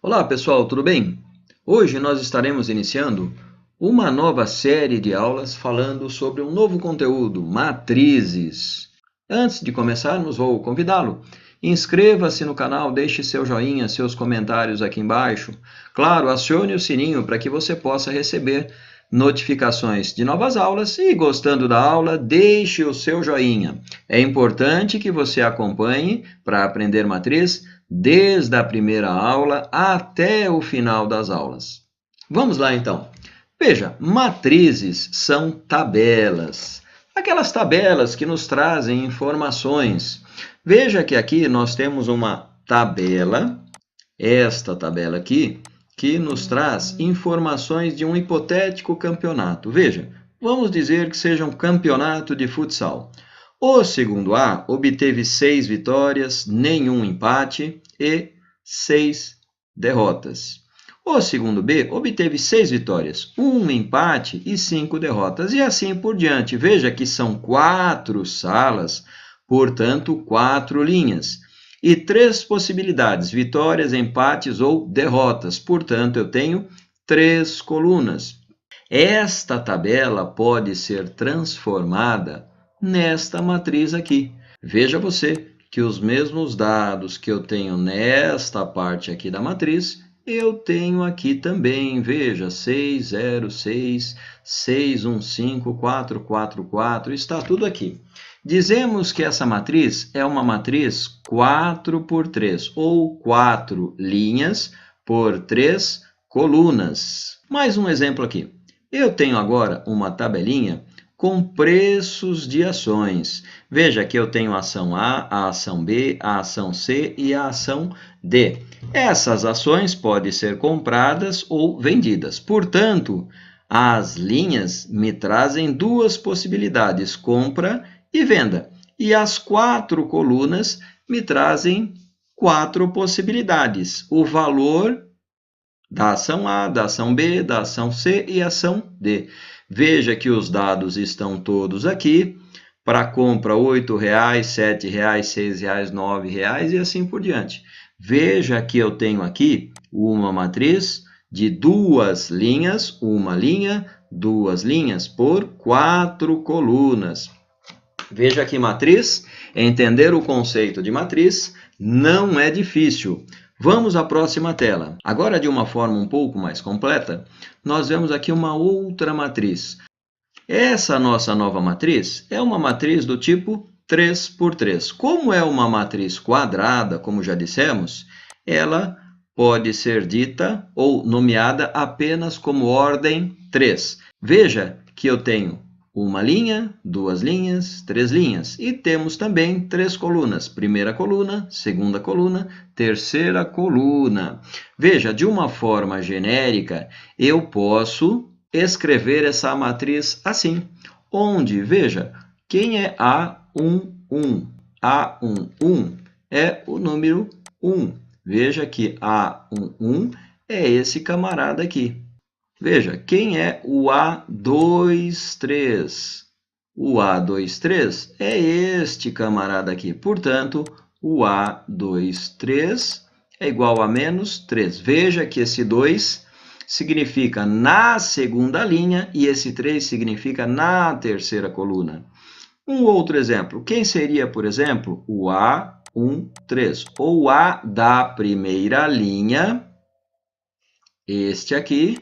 Olá pessoal, tudo bem? Hoje nós estaremos iniciando uma nova série de aulas falando sobre um novo conteúdo, matrizes. Antes de começarmos, vou convidá-lo. Inscreva-se no canal, deixe seu joinha, seus comentários aqui embaixo. Claro, acione o sininho para que você possa receber notificações de novas aulas e, gostando da aula, deixe o seu joinha. É importante que você acompanhe para aprender matriz desde a primeira aula até o final das aulas. Vamos lá, então. Veja, matrizes são tabelas. Aquelas tabelas que nos trazem informações. Veja que aqui nós temos uma tabela, esta tabela aqui, que nos traz informações de um hipotético campeonato. Veja, vamos dizer que seja um campeonato de futsal. O segundo A obteve 6 vitórias, nenhum empate e 6 derrotas. O segundo B obteve 6 vitórias, 1 empate e 5 derrotas, e assim por diante. Veja que são 4 salas, portanto, 4 linhas. E 3 possibilidades, vitórias, empates ou derrotas. Portanto, eu tenho 3 colunas. Esta tabela pode ser transformada nesta matriz aqui. Veja você que os mesmos dados que eu tenho nesta parte aqui da matriz, eu tenho aqui também. Veja, 6, 0, 6, 6, 1, 5, 4, 4, 4, está tudo aqui. Dizemos que essa matriz é uma matriz 4 por 3, ou 4 linhas por 3 colunas. Mais um exemplo aqui. Eu tenho agora uma tabelinha com preços de ações. Veja que eu tenho a ação A, a ação B, a ação C e a ação D. Essas ações podem ser compradas ou vendidas. Portanto, as linhas me trazem duas possibilidades, compra e venda. E as 4 colunas me trazem 4 possibilidades. O valor da ação A, da ação B, da ação C e ação D. Veja que os dados estão todos aqui. Para compra, R$ 8, R$ 7, R$ 6, R$ 9 e assim por diante. Veja que eu tenho aqui uma matriz de 2 linhas, uma linha, 2 linhas por 4 colunas. Veja que matriz, entender o conceito de matriz não é difícil. Vamos à próxima tela. Agora, de uma forma um pouco mais completa, nós vemos aqui uma outra matriz. Essa nossa nova matriz é uma matriz do tipo 3 por 3. Como é uma matriz quadrada, como já dissemos, ela pode ser dita ou nomeada apenas como ordem 3. Veja que eu tenho uma linha, 2 linhas, 3 linhas. E temos também 3 colunas. Primeira coluna, segunda coluna, terceira coluna. Veja, de uma forma genérica, eu posso escrever essa matriz assim, onde, veja, quem é A11? A11 é o número 1. Veja que A11 é esse camarada aqui. Veja, quem é o A23? O A23 é este camarada aqui. Portanto, o A23 é igual a menos 3. Veja que esse 2 significa na segunda linha e esse 3 significa na terceira coluna. Um outro exemplo. Quem seria, por exemplo, o A13? Ou A da primeira linha, este aqui,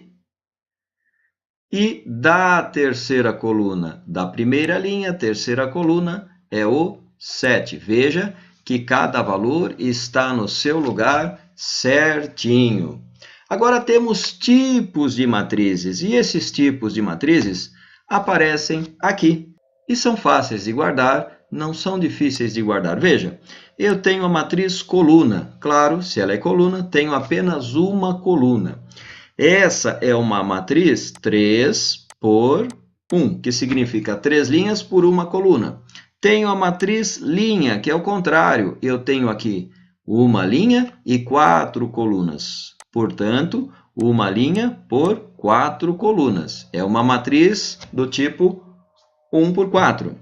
e da terceira coluna, da primeira linha, terceira coluna, é o 7. Veja que cada valor está no seu lugar certinho. Agora temos tipos de matrizes, e esses tipos de matrizes aparecem aqui. E são fáceis de guardar, não são difíceis de guardar. Veja, eu tenho a matriz coluna. Claro, se ela é coluna, tenho apenas uma coluna. Essa é uma matriz 3 por 1, que significa 3 linhas por uma coluna. Tenho a matriz linha, que é o contrário. Eu tenho aqui uma linha e 4 colunas. Portanto, uma linha por 4 colunas. É uma matriz do tipo 1 por 4.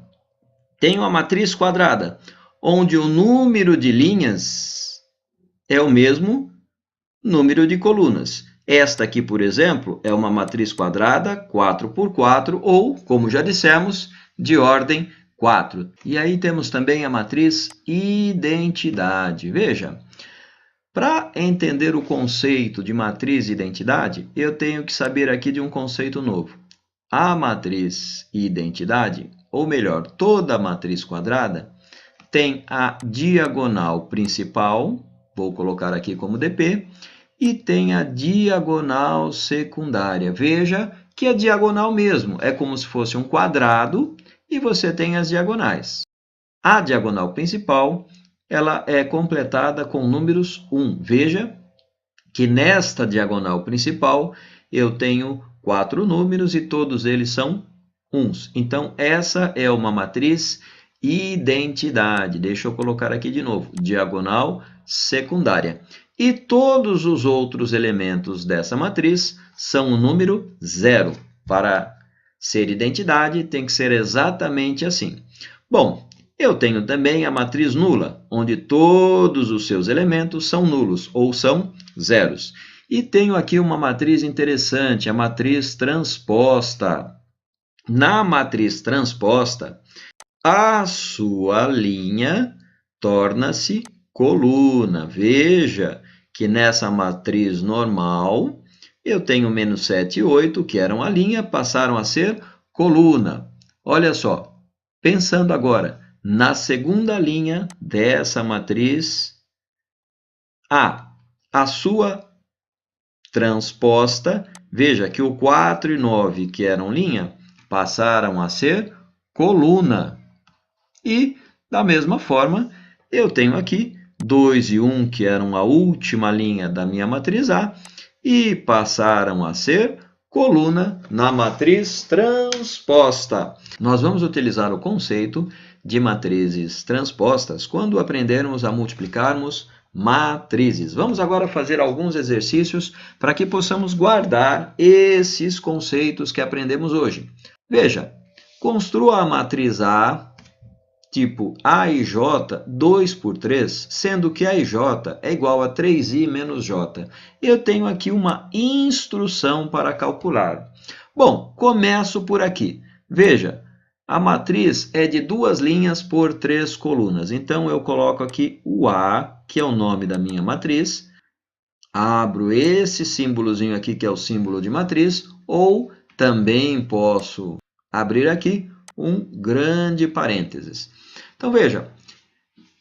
Tenho a matriz quadrada, onde o número de linhas é o mesmo número de colunas. Esta aqui, por exemplo, é uma matriz quadrada 4 por 4 ou, como já dissemos, de ordem 4. E aí temos também a matriz identidade. Veja, para entender o conceito de matriz identidade, eu tenho que saber aqui de um conceito novo. A matriz identidade, ou melhor, toda matriz quadrada, tem a diagonal principal, vou colocar aqui como DP, e tem a diagonal secundária. Veja que é diagonal mesmo, é como se fosse um quadrado e você tem as diagonais. A diagonal principal, ela é completada com números 1. Veja que nesta diagonal principal eu tenho 4 números e todos eles são 1s. Então, essa é uma matriz identidade. Deixa eu colocar aqui de novo, diagonal secundária. E todos os outros elementos dessa matriz são o número 0. Para ser identidade, tem que ser exatamente assim. Bom, eu tenho também a matriz nula, onde todos os seus elementos são nulos, ou são zeros. E tenho aqui uma matriz interessante, a matriz transposta. Na matriz transposta, a sua linha torna-se coluna. Veja que nessa matriz normal, eu tenho menos 7 e 8, que eram a linha, passaram a ser coluna. Olha só, pensando agora na segunda linha dessa matriz, a sua transposta, veja que o 4 e 9, que eram linha, passaram a ser coluna. E, da mesma forma, eu tenho aqui 2 e 1, que eram a última linha da minha matriz A, e passaram a ser coluna na matriz transposta. Nós vamos utilizar o conceito de matrizes transpostas quando aprendermos a multiplicarmos matrizes. Vamos agora fazer alguns exercícios para que possamos guardar esses conceitos que aprendemos hoje. Veja, construa a matriz A tipo A e J 2 por 3, sendo que A e J é igual a 3i menos J. Eu tenho aqui uma instrução para calcular. Bom, começo por aqui. Veja, a matriz é de 2 linhas por 3 colunas. Então, eu coloco aqui o A, que é o nome da minha matriz. Abro esse símbolozinho aqui, que é o símbolo de matriz, ou também posso abrir aqui um grande parênteses. Então, veja,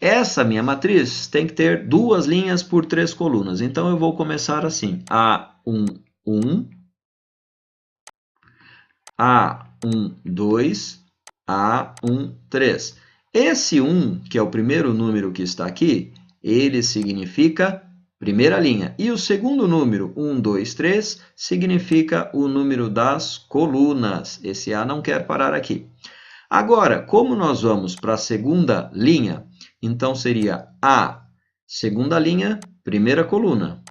essa minha matriz tem que ter 2 linhas por 3 colunas. Então, eu vou começar assim, A1, 1, A1, 2, A1, 3. Esse 1, que é o primeiro número que está aqui, ele significa primeira linha. E o segundo número, 1, 2, 3, significa o número das colunas. Esse A não quer parar aqui. Agora, como nós vamos para a segunda linha, então seria A, segunda linha, primeira coluna.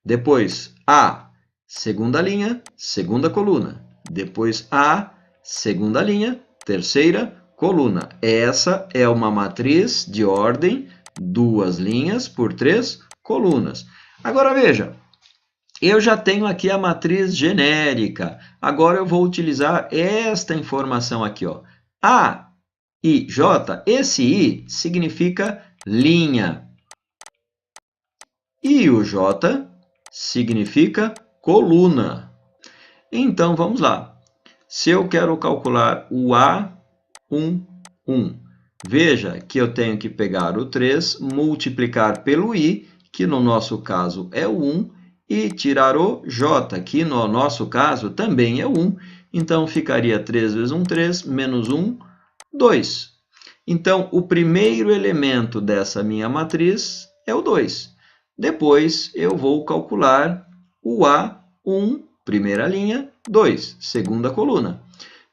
Depois, A, segunda linha, segunda coluna. Depois, A, segunda linha, terceira coluna. Essa é uma matriz de ordem 2 linhas por 3 colunas. Agora, veja. Eu já tenho aqui a matriz genérica. Agora eu vou utilizar esta informação aqui, ó. A e J, esse I significa linha. E o J significa coluna. Então, vamos lá. Se eu quero calcular o A1, 1, veja que eu tenho que pegar o 3, multiplicar pelo I, que no nosso caso é o 1, e tirar o J, que no nosso caso também é 1. Então, ficaria 3 vezes 1, 3, menos 1, 2. Então, o primeiro elemento dessa minha matriz é o 2. Depois, eu vou calcular o A1, primeira linha, 2, segunda coluna.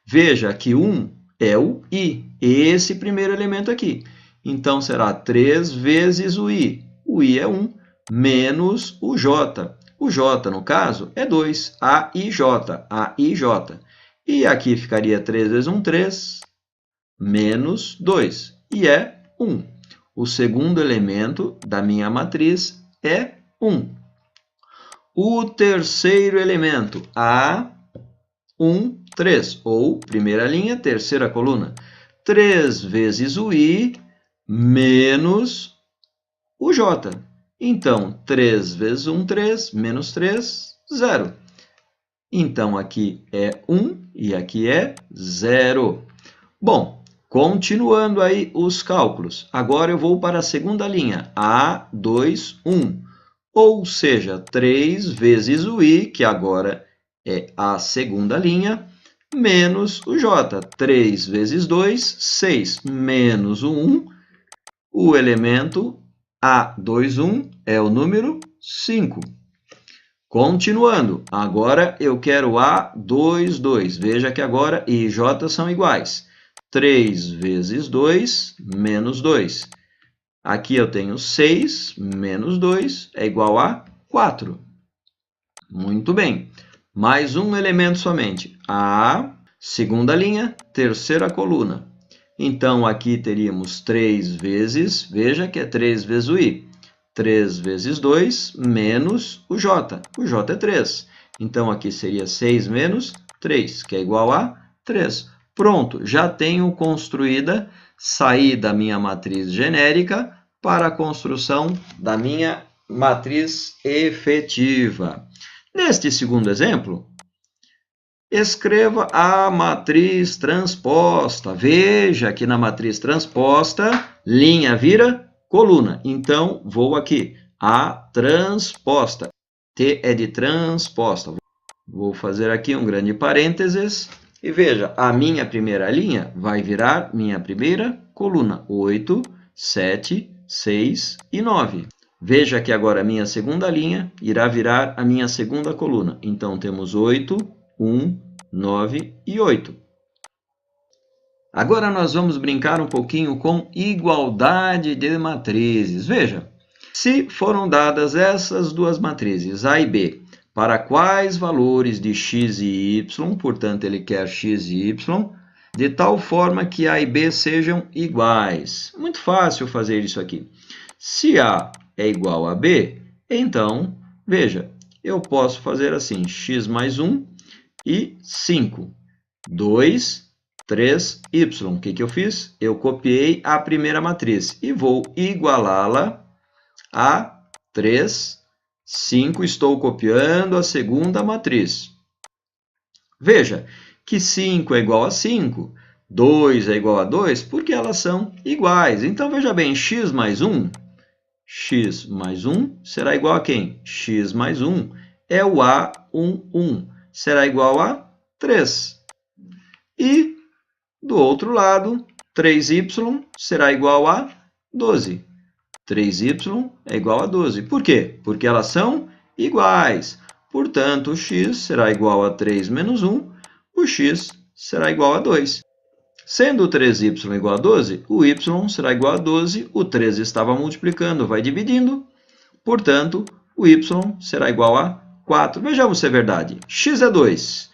Veja que 1 é o I, esse primeiro elemento aqui. Então, será 3 vezes o I. O I é 1, menos o J. O J, no caso, é 2, AIJ, AIJ. E aqui ficaria 3 vezes 1, 3, menos 2, e é 1. O segundo elemento da minha matriz é 1. O terceiro elemento, A, 1, 3. Ou, primeira linha, terceira coluna. 3 vezes o I menos o J. Então, 3 vezes 1, 3, menos 3, 0. Então, aqui é 1 e aqui é 0. Bom, continuando aí os cálculos. Agora eu vou para a segunda linha, A, 2, 1. Ou seja, 3 vezes o I, que agora é a segunda linha, menos o J. 3 vezes 2, 6, menos o 1. O elemento A21 é o número 5. Continuando, agora eu quero A22. Veja que agora I e J são iguais. 3 vezes 2, menos 2. Aqui eu tenho 6 menos 2 é igual a 4. Muito bem. Mais um elemento somente. A, segunda linha, terceira coluna. Então, aqui teríamos 3 vezes, veja que é 3 vezes o I. 3 vezes 2 menos o J. O J é 3. Então, aqui seria 6 menos 3, que é igual a 3. Pronto, já tenho construída, saí da minha matriz genérica para a construção da minha matriz efetiva. Neste segundo exemplo, escreva a matriz transposta. Veja que na matriz transposta, linha vira coluna. Então, vou aqui, a transposta. T é de transposta. Vou fazer aqui um grande parênteses. E veja, a minha primeira linha vai virar minha primeira coluna. 8, 7, 6 e 9. Veja que agora a minha segunda linha irá virar a minha segunda coluna. Então, temos 8, 1, 9 e 8. Agora, nós vamos brincar um pouquinho com igualdade de matrizes. Veja, se foram dadas essas duas matrizes, A e B, para quais valores de x e y, portanto, ele quer x e y, de tal forma que A e B sejam iguais. Muito fácil fazer isso aqui. Se A é igual a B, então, veja, eu posso fazer assim, x mais 1 e 5. 2, 3, y. O que eu fiz? Eu copiei a primeira matriz e vou igualá-la a 3, 5. Estou copiando a segunda matriz. Veja que 5 é igual a 5, 2 é igual a 2, porque elas são iguais. Então, veja bem, x mais 1 será igual a quem? X mais 1 é o A11. Será igual a 3. E, do outro lado, 3y será igual a 12. 3y é igual a 12. Por quê? Porque elas são iguais. Portanto, o x será igual a 3 menos 1. O x será igual a 2. Sendo o 3y igual a 12, o y será igual a 12. O 13 estava multiplicando, vai dividindo. Portanto, o y será igual a 4. Vejamos se é verdade. X é 2.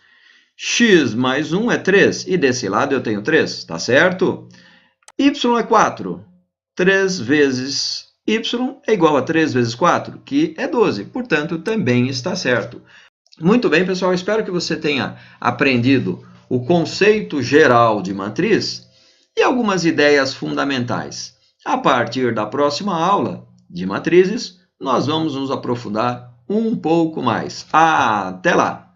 X mais 1 é 3. E desse lado eu tenho 3. Tá certo? Y é 4. 3 vezes y é igual a 3 vezes 4, que é 12. Portanto, também está certo. Muito bem, pessoal. Espero que você tenha aprendido o conceito geral de matriz e algumas ideias fundamentais. A partir da próxima aula de matrizes, nós vamos nos aprofundar um pouco mais. Até lá!